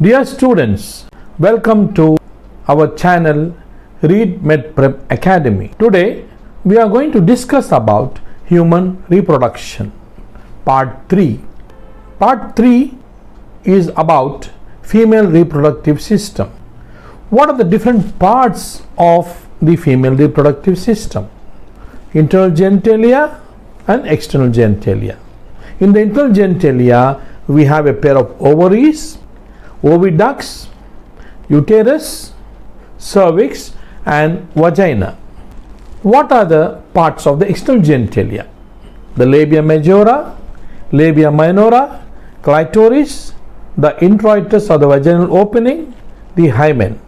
Dear students, welcome to our channel Read Med Prep Academy. Today we are going to discuss about human reproduction. Part 3. Part 3 is about female reproductive system. What are the different parts of the female reproductive system? Internal genitalia and external genitalia. In the internal genitalia, we have a pair of ovaries, oviducts, uterus, cervix and vagina. What are the parts of the external genitalia? The labia majora, labia minora, clitoris, the introitus or the vaginal opening, the hymen.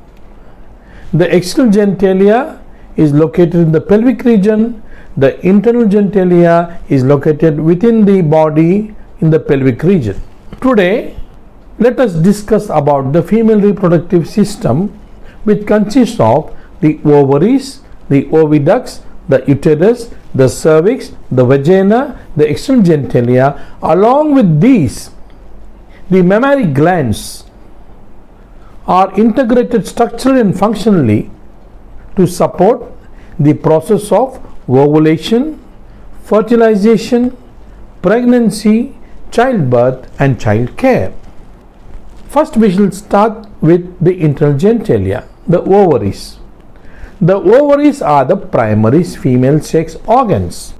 The external genitalia is located in the pelvic region. The internal genitalia is located within the body in the pelvic region. Today, let us discuss about the female reproductive system, which consists of the ovaries, the oviducts, the uterus, the cervix, the vagina, the external genitalia. Along with these, the mammary glands are integrated structurally and functionally to support the process of ovulation, fertilization, pregnancy, childbirth and child care. First we shall start with the internal genitalia, the ovaries. The ovaries are the primary female sex organs.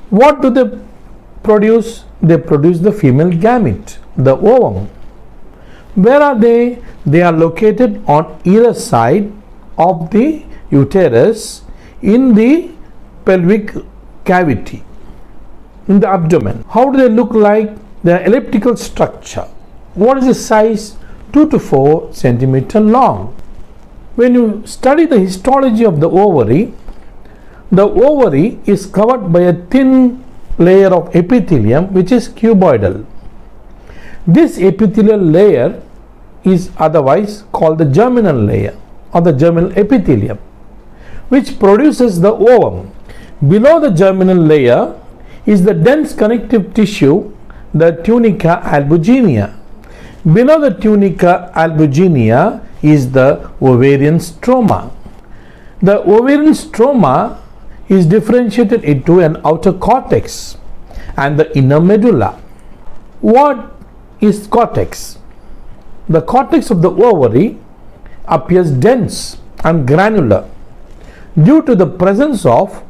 What do they produce? They produce the female gamete, the ovum. Where are they? They are located on either side of the uterus in the pelvic cavity, in the abdomen. How do they look like? They are elliptical structure. What is the size? 2 to 4 centimeter long. When you study the histology of the ovary is covered by a thin layer of epithelium which is cuboidal. This epithelial layer is otherwise called the germinal layer or the germinal epithelium, which produces the ovum. Below the germinal layer is the dense connective tissue, the tunica albuginea. Below the tunica albuginea is the ovarian stroma. The ovarian stroma is differentiated into an outer cortex and the inner medulla. What is cortex? The cortex of the ovary appears dense and granular due to the presence of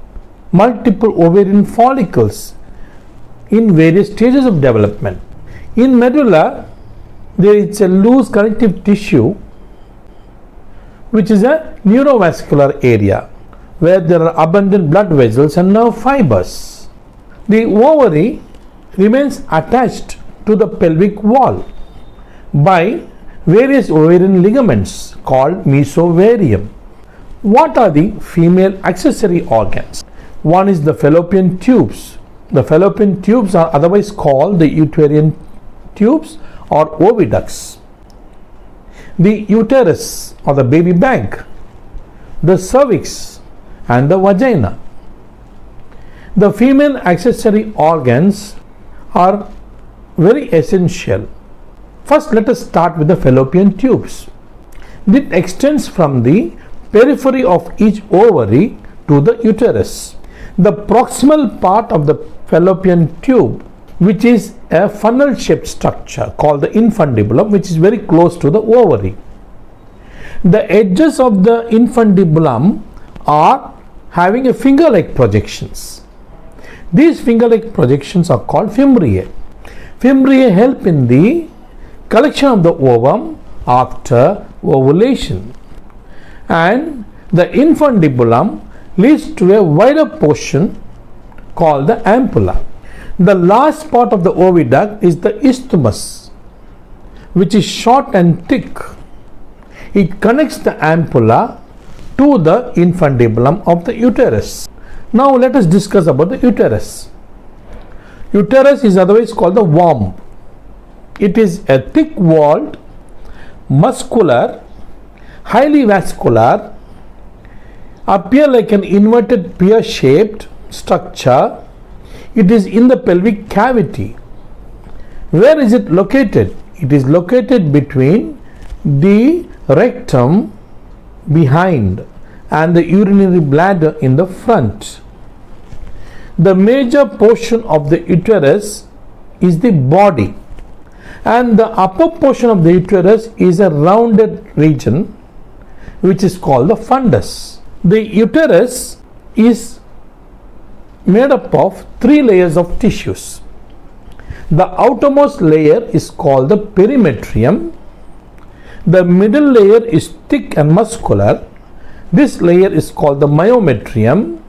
multiple ovarian follicles in various stages of development. In medulla, there is a loose connective tissue which is a neurovascular area where there are abundant blood vessels and nerve fibers. The ovary remains attached to the pelvic wall by various ovarian ligaments called mesovarium. What are the female accessory organs? One is the fallopian tubes. The fallopian tubes are otherwise called the uterine tubes or oviducts. The uterus or the baby bank, the cervix and the vagina. The female accessory organs are very essential. First, let us start with the fallopian tubes. It extends from the periphery of each ovary to the uterus. The proximal part of the fallopian tube, which is a funnel shaped structure called the infundibulum, which is very close to the ovary. The edges of the infundibulum are having a finger like projections. These finger like projections are called fimbriae. Fimbriae help in the collection of the ovum after ovulation, and the infundibulum leads to a wider portion called the ampulla. The last part of the oviduct is the isthmus, which is short and thick. It connects the ampulla to the infundibulum of the uterus. Now let us discuss about the uterus. Uterus is otherwise called the womb. It is a thick-walled, muscular, highly vascular, appear like an inverted pear-shaped structure. It is in the pelvic cavity. Where is it located? It is located between the rectum behind and the urinary bladder in the front. The major portion of the uterus is the body, and the upper portion of the uterus is a rounded region which is called the fundus. The uterus is made up of 3 layers of tissues. The outermost layer is called the perimetrium. The middle layer is thick and muscular. This layer is called the myometrium,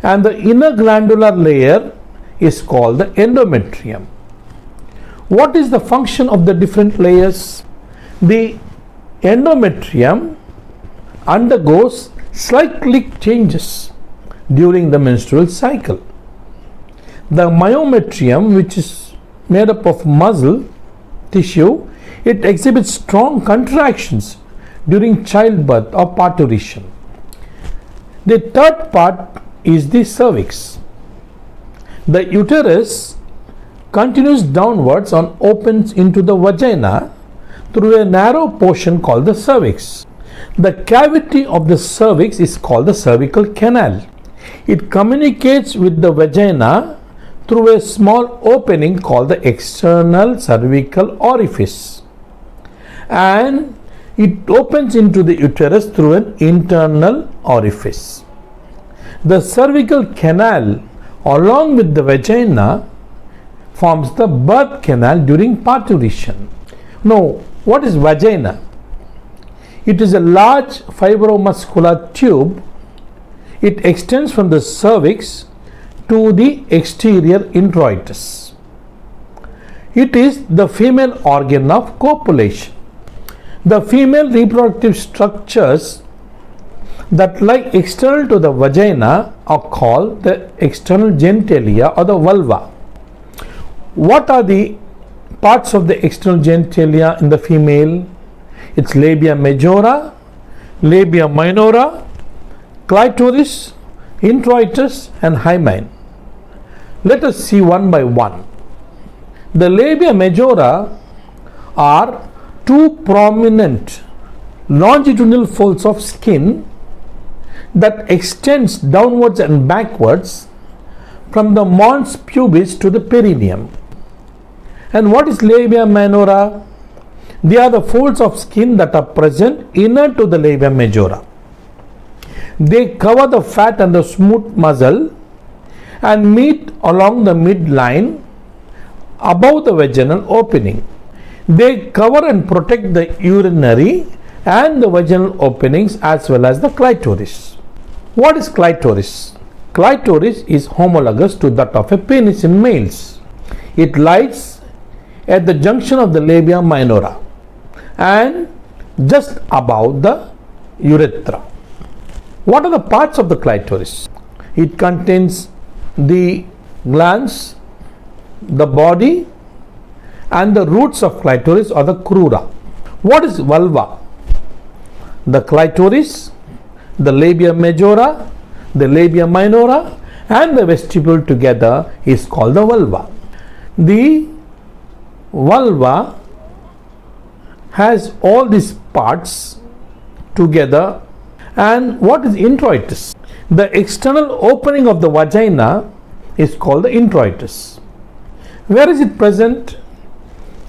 and the inner glandular layer is called the endometrium. What is the function of the different layers? The endometrium undergoes slightly changes during the menstrual cycle. The myometrium, which is made up of muscle tissue, it exhibits strong contractions during childbirth or parturition. The third part is the cervix. The uterus continues downwards and opens into the vagina through a narrow portion called the cervix. The cavity of the cervix is called the cervical canal. It communicates with the vagina through a small opening called the external cervical orifice, and it opens into the uterus through an internal orifice. The cervical canal, along with the vagina, forms the birth canal during parturition. Now, what is vagina? It is a large fibromuscular tube. It extends from the cervix to the exterior introitus. It is the female organ of copulation. The female reproductive structures that lie external to the vagina are called the external genitalia or the vulva. What are the parts of the external genitalia in the female? It's labia majora, labia minora, clitoris, introitus, and hymen. Let us see one by one. The labia majora are 2 prominent longitudinal folds of skin that extends downwards and backwards from the mons pubis to the perineum. And what is labia minora? They are the folds of skin that are present inner to the labia majora. They cover the fat and the smooth muscle and meet along the midline above the vaginal opening. They cover and protect the urinary and the vaginal openings as well as the clitoris. What is clitoris? Clitoris is homologous to that of a penis in males. It lies at the junction of the labia minora and just above the urethra. What are the parts of the clitoris? It contains the glans, the body, and the roots of clitoris or the crura. What is vulva? The clitoris, the labia majora, the labia minora, and the vestibule together is called the vulva. The vulva has all these parts together. And what is introitus? The external opening of the vagina is called the introitus. Where is it present?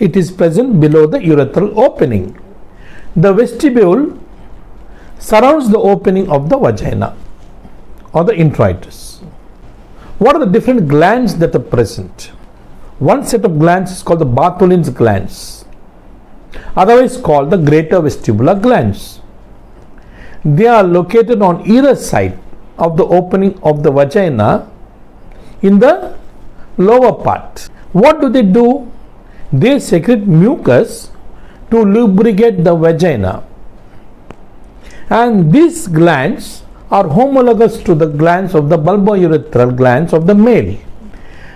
It is present below the urethral opening. The vestibule surrounds the opening of the vagina or the introitus. What are the different glands that are present? One set of glands is called the Bartholin's glands, otherwise called the greater vestibular glands. They are located on either side of the opening of the vagina in the lower part. What do? They secrete mucus to lubricate the vagina, and these glands are homologous to the glands of the bulbourethral glands of the male.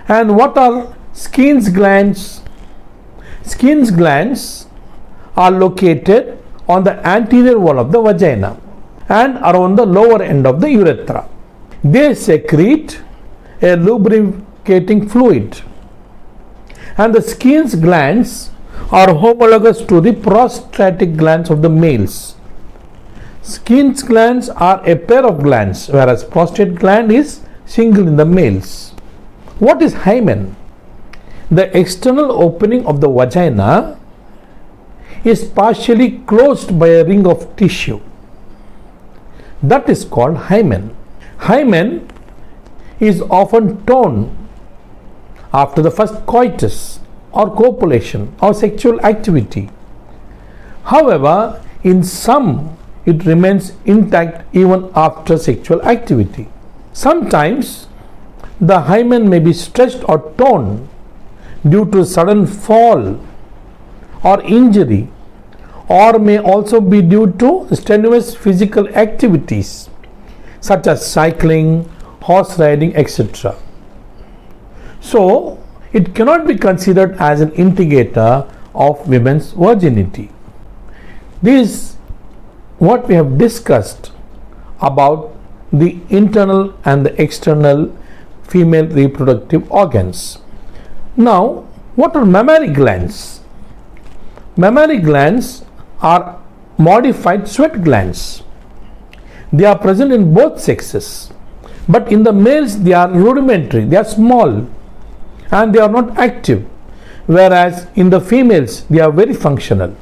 And what are Skin's glands? Skin's glands are located on the anterior wall of the vagina and around the lower end of the urethra. They secrete a lubricating fluid, and the Skin's glands are homologous to the prostatic glands of the males. Skin glands are a pair of glands, whereas prostate gland is single in the males. What is hymen? The external opening of the vagina is partially closed by a ring of tissue. That is called hymen. Hymen is often torn after the first coitus or copulation or sexual activity. However, in some it remains intact even after sexual activity. Sometimes the hymen may be stretched or torn due to sudden fall or injury, or may also be due to strenuous physical activities such as cycling, horse riding, etc. So, it cannot be considered as an indicator of women's virginity. This is what we have discussed about the internal and the external female reproductive organs. Now, what are mammary glands? Mammary glands are modified sweat glands. They are present in both sexes, but in the males they are rudimentary, they are small and they are not active, whereas in the females they are very functional.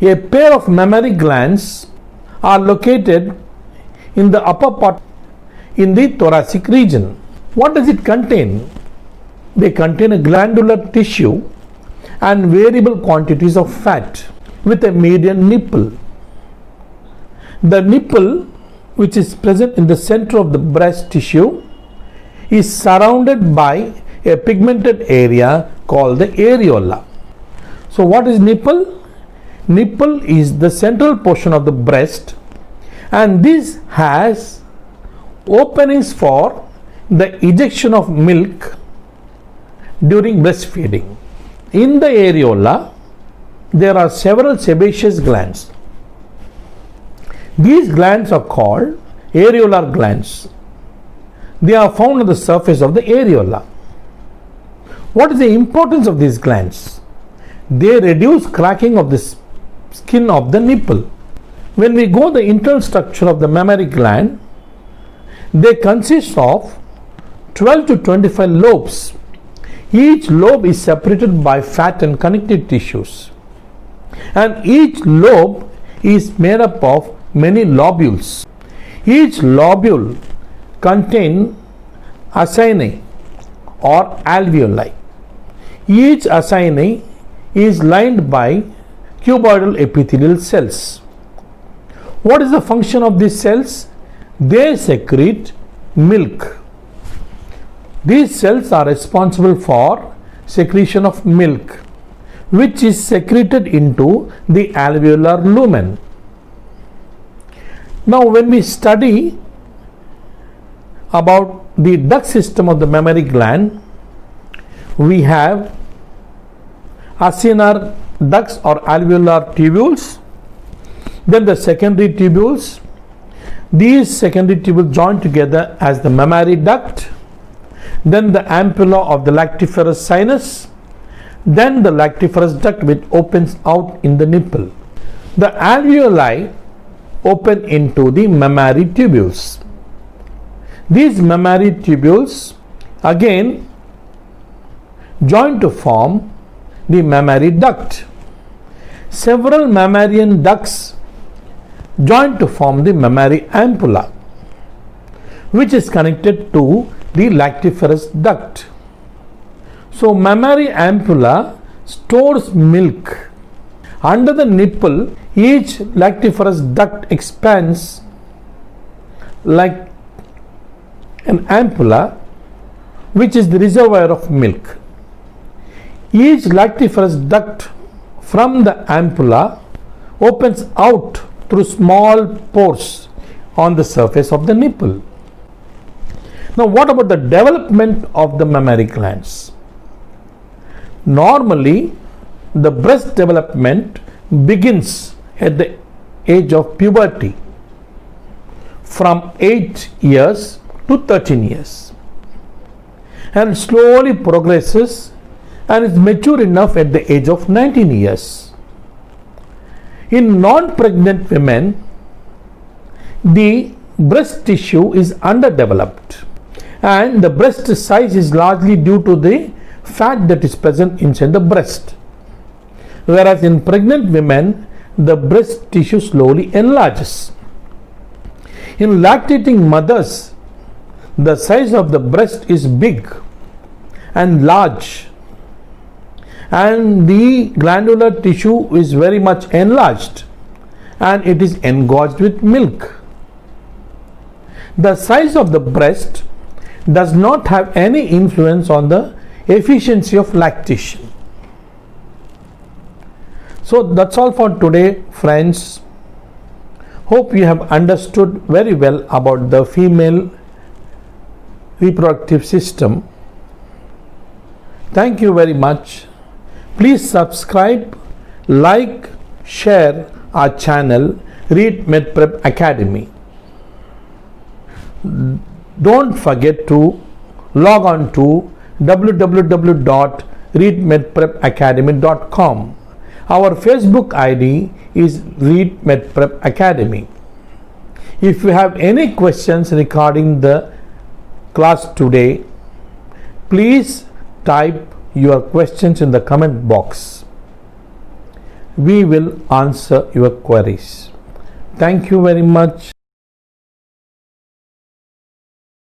A pair of mammary glands are located in the upper part in the thoracic region. What does it contain? They contain a glandular tissue and variable quantities of fat with a median nipple. The nipple, which is present in the center of the breast tissue, is surrounded by a pigmented area called the areola. So what is nipple? Nipple is the central portion of the breast, and this has openings for the ejection of milk during breastfeeding. In the areola, there are several sebaceous glands. These glands are called areolar glands. They are found on the surface of the areola. What is the importance of these glands? They reduce cracking of the skin of the nipple. When we go the internal structure of the mammary gland, they consist of 12 to 25 lobes. Each lobe is separated by fat and connective tissues, and each lobe is made up of many lobules. Each lobule contains acini or alveoli. Each acini is lined by cuboidal epithelial cells. What is the function of these cells? They secrete milk. These cells are responsible for secretion of milk, which is secreted into the alveolar lumen. Now, when we study about the duct system of the mammary gland, we have acinar ducts or alveolar tubules, then the secondary tubules. These secondary tubules join together as the mammary duct, then the ampulla of the lactiferous sinus, then the lactiferous duct which opens out in the nipple. The alveoli open into the mammary tubules. These mammary tubules again join to form the mammary duct. Several mammalian ducts join to form the mammary ampulla, which is connected to the lactiferous duct. So mammary ampulla stores milk. Under the nipple, each lactiferous duct expands like an ampulla, which is the reservoir of milk. Each lactiferous duct from the ampulla opens out through small pores on the surface of the nipple. Now, what about the development of the mammary glands? Normally, the breast development begins at the age of puberty from 8 years to 13 years and slowly progresses and is mature enough at the age of 19 years. In non-pregnant women, the breast tissue is underdeveloped and the breast size is largely due to the fat that is present inside the breast. Whereas in pregnant women, the breast tissue slowly enlarges. In lactating mothers, the size of the breast is big and large, and the glandular tissue is very much enlarged and it is engorged with milk. The size of the breast does not have any influence on the efficiency of lactation. So that's all for today, friends. Hope you have understood very well about the female reproductive system. Thank you very much. Please subscribe, like, share our channel Read MedPrep Academy. Don't forget to log on to www.readmedprepacademy.com. Our Facebook ID is Read MedPrep Academy. If you have any questions regarding the class today, please type your questions in the comment box. We will answer your queries. Thank you very much.